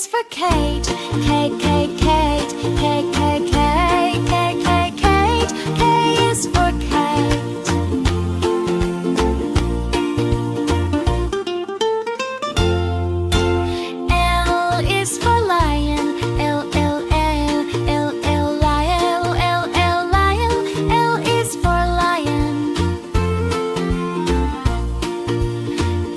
is for Kate. Kate, Kate, Kate, Kate, Kate, Kate, Kate, Kate, Kate. K is for Kate. L is for lion. L, L, L, L, L, lion. L, L, lion. L is for lion.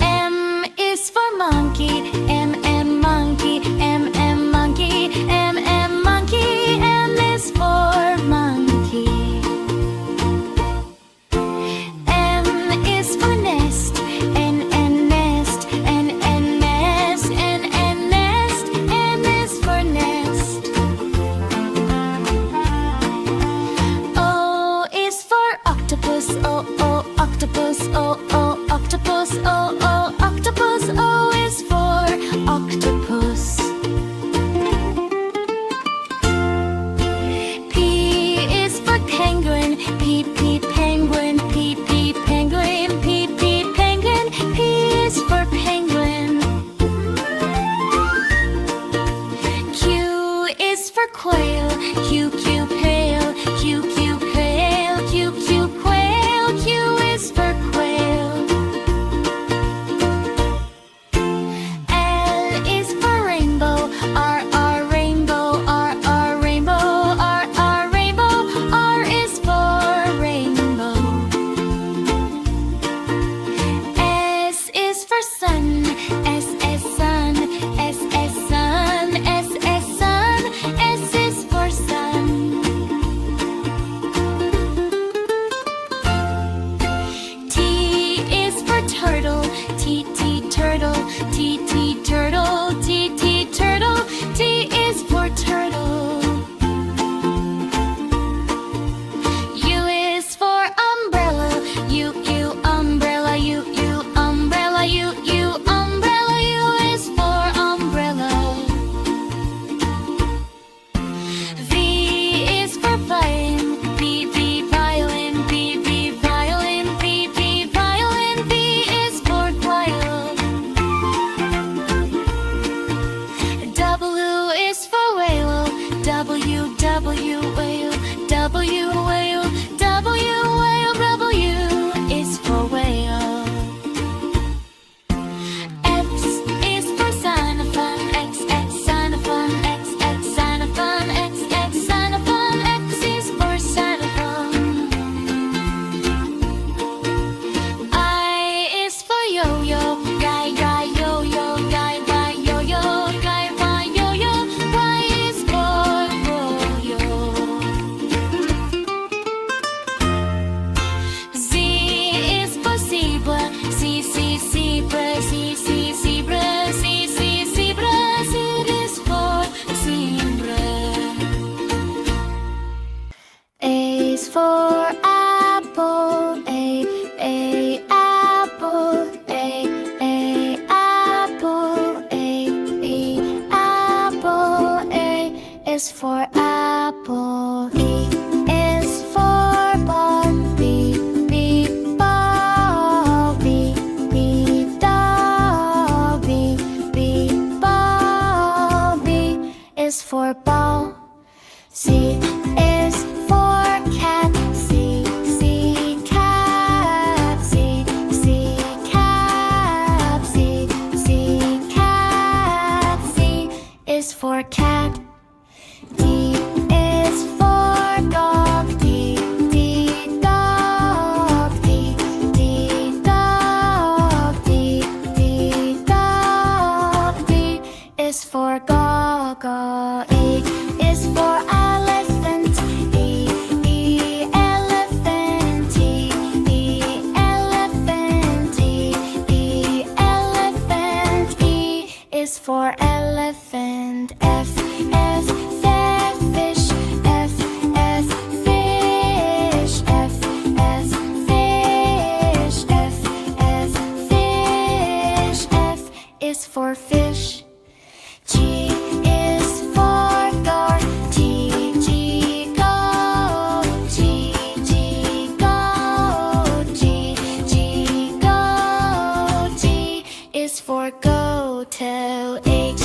M is for monkey. M, M, monkey. M, M, monkey. M, M, monkey. M is for monkey. N is for nest. N, N, nest. N, N, nest. N, N, nest. N is for nest. O is for octopus. O, O, octopus. O, O, octopus. O, O, octopus. O is for octopus. P is for penguin. P, P, penguin. P, P, penguin. P, P, penguin. P is for penguin. Q is for quail. Q, Q, quail. Q, Q, quail. Q, Q, quail. Q is for quail. L is for rainbow. R, R, rainbow. R, R, rainbow. R, R, rainbow. R is for rainbow. S is for sun. S, S, sun. S, S, sun. S, S, sun. S is for sun. T is for turtle. T, T, turtle. T, T, turtle. T, T, turtle. T is for turtle. U is for umbrella. U, U, umbrella. U, U, umbrella. U, U, umbrella. U is for umbrella. V is for violin. V, V, violin. V, V, violin. V, V, violin. V is for violin. W is for whale. W, W, whale. W, whale. W, whale. W is for whale. X is for xylophone. X, X, xylophone. X, X, xylophone. X, X, xylophone. X is for xylophone. I is for yo-yo. Y, Y, yo-yo. Y, Y, yo-yo. Y, Y, yo-yo. Y is for yo-yo. Z is for zebra. Z, Z, zebra. Z, Z, zebra. Z, Z, zebra. Z is for zebra. A is for apple. A, apple. A, apple. A, apple. A is for apple. B is for ball. B, ball. B, doll. B, ball. B is for ball. C is for cat. C, cat. C, cat. C, cat. C is for cat. D is for dog. D, dog. D, dog. D, dog. D is for goggle. E is for elephant. E, elephant. E, elephant. E, elephant. E is for elephant. F, fish. F, fish. F, fish. F, fish. F is for fish. G is for goat. G, goat. G, goat. G, goat. G is for goat. L, H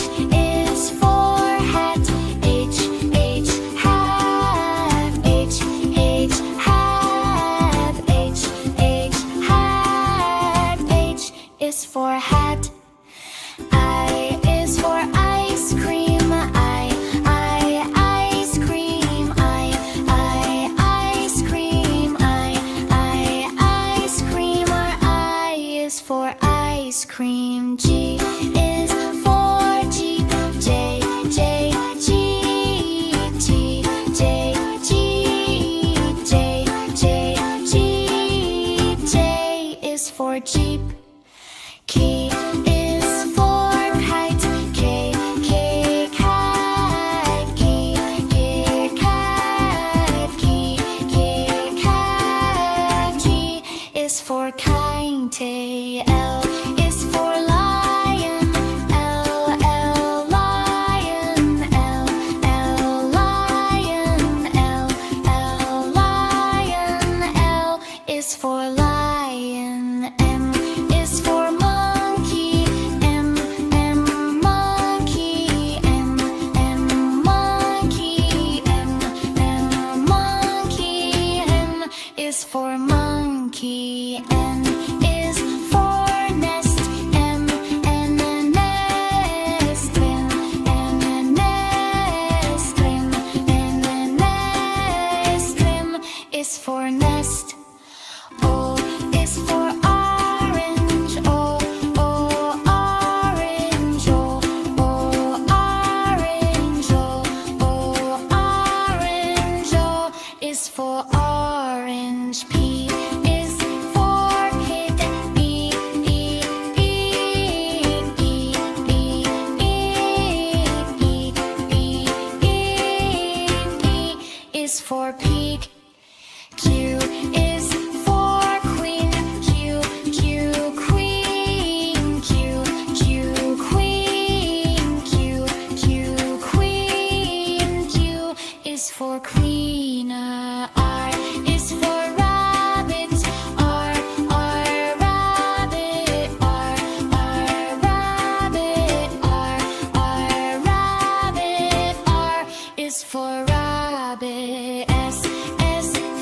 is for rabbit. S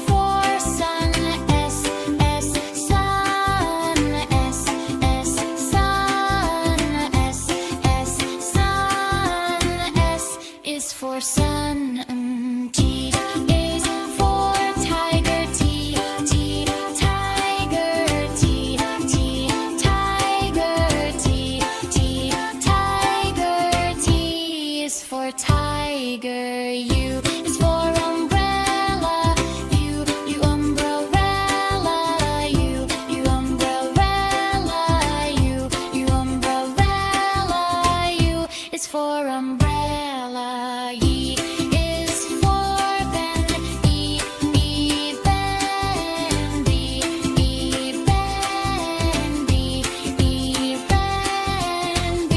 for sun. S sun. S sun. Sun. S is for sun. T is for tiger. T tiger. T tiger. T tiger. T is for tiger. U is for umbrella. U umbrella. U umbrella. U umbrella. U is for umbrella. E is for pen. E pen. B pen. B pen. B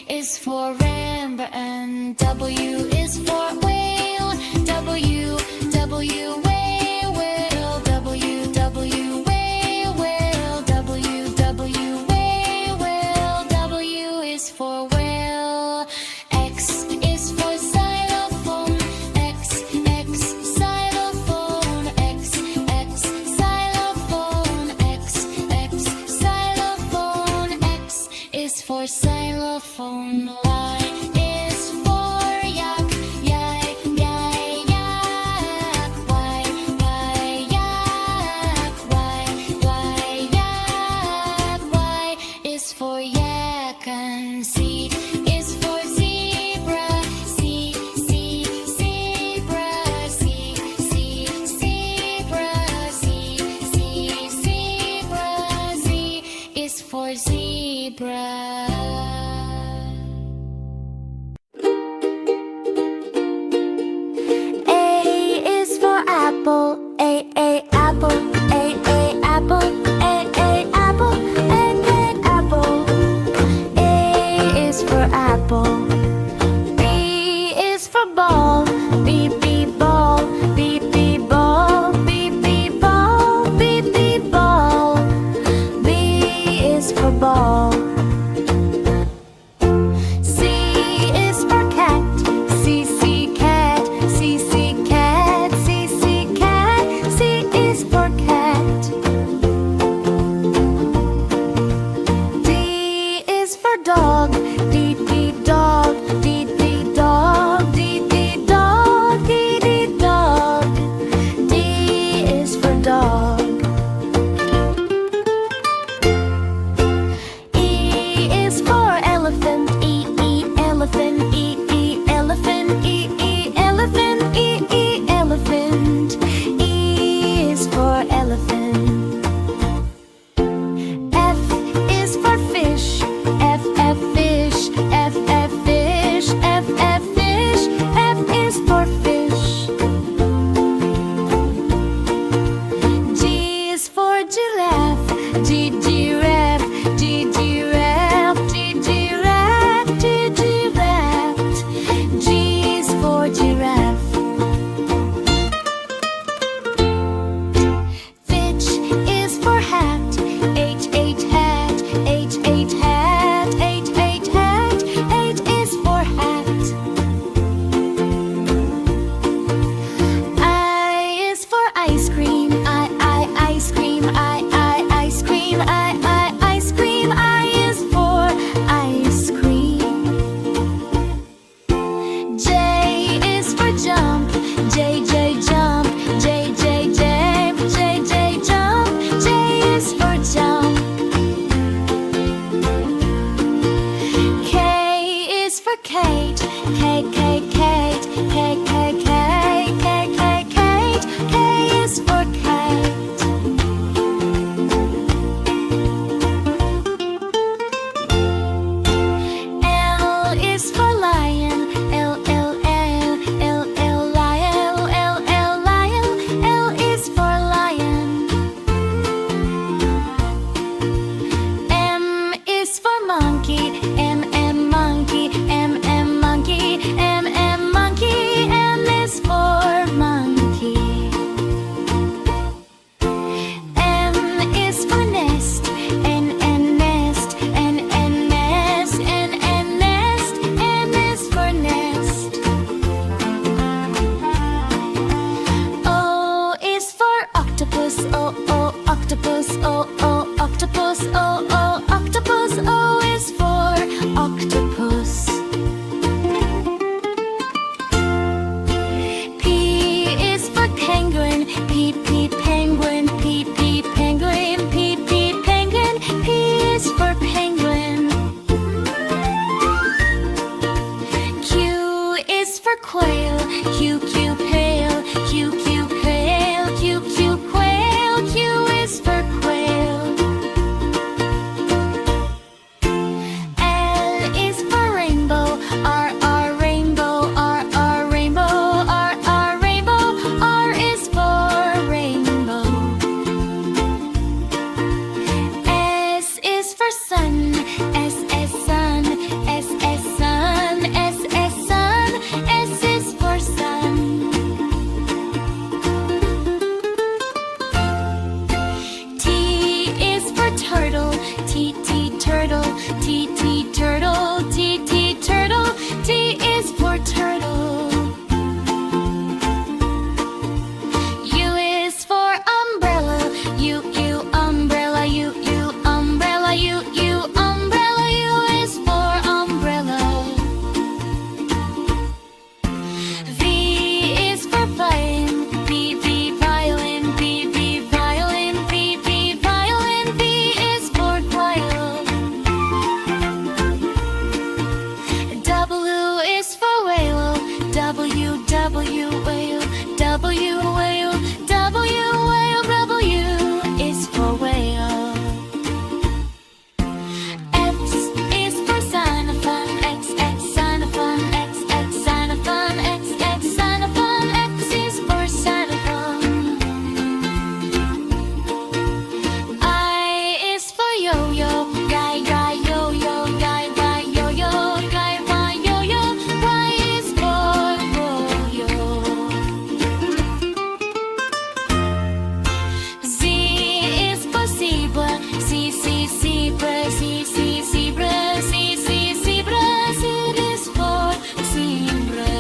is for rainbow. And W is for whale. W whale. W whale. W whale. W is for whale. X is for xylophone. X xylophone. X xylophone. X xylophone. X is for xylophone. Y is for yak. Yak. Y yak. Y is for yak. And Z is for zebra. Zebra. Zebra. Z is for zebra. A is for apple. A apple. A apple. A apple. A apple. A is for apple. B is for ball. B ball. B ball. B ball. B ball. B is for ball. C is for cat. C cat. C cat. C cat. quail. Q, Q, quail. Q, Q, quail. Q, Q, quail. Q is for quail. L is for rainbow. R, R, rainbow. R, R, rainbow. R, R, rainbow. R is for rainbow. S is for sun. S, S, sun. S, S, sun. S, S, sun. S is for sun. T is for turtle. T, T, turtle. T, T, turtle. T, T, turtle. T is for turtle. U is for umbrella. U, U, umbrella. U, U, umbrella. U, U, umbrella. U is for umbrella. V is for violin. V, V, violin. V, V, violin. V, V, violin. V is for violin. W is for whale. W, W, whale. W, whale. W, whale. W is for whale. X is for xylophone. X, X, xylophone. X, X, xylophone. X, X, xylophone. X is for xylophone. I is for yo-yo. Y, Y, yo-yo. Y, Y, yo-yo. Y, Y, yo-yo. Y is for yo-yo. Z is for zebra. Z, Z, zebra. Z, Z, zebra. Z, Z, zebra. Z is for zebra.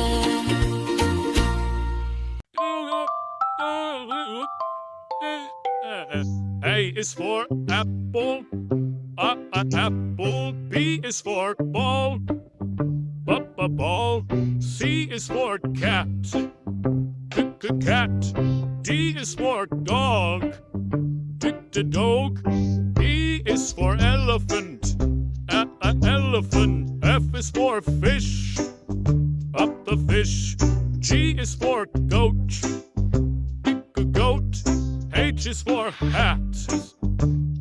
A is for apple. Apple. B is for ball. Ball. C is for cat. Cat. D is for dog. Dog. E is for elephant. Elephant. F is for fish. Up the fish. G is for goat. Goat. H is for hat.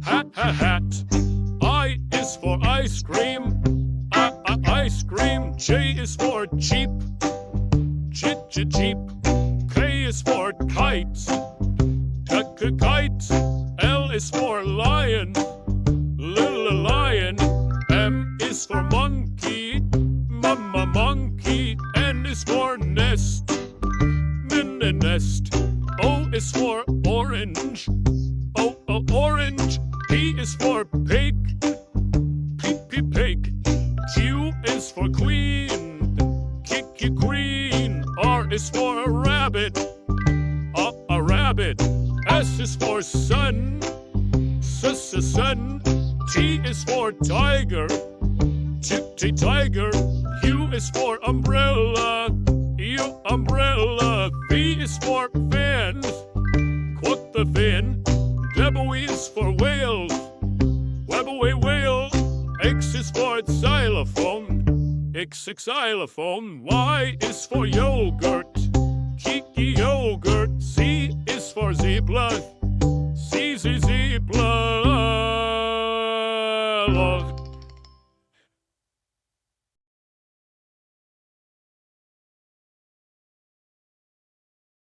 Hat. I is for ice cream. Ice cream. J is for jeep. Jeep. K is for kite. Kite. L is for lion. Little lion. M is for monkey. Mama monkey. N is for nest. Nest. O is for orange. Orange. P is for pig. Pig. Q is for queen. Queen. R is for a rabbit. A rabbit. S is for sun. Sun. T is for tiger. Tiger. U is for umbrella. Umbrella. V is for fan. Quote the fin. W is for whale. Whale. X is for xylophone. Xylophone. Y is for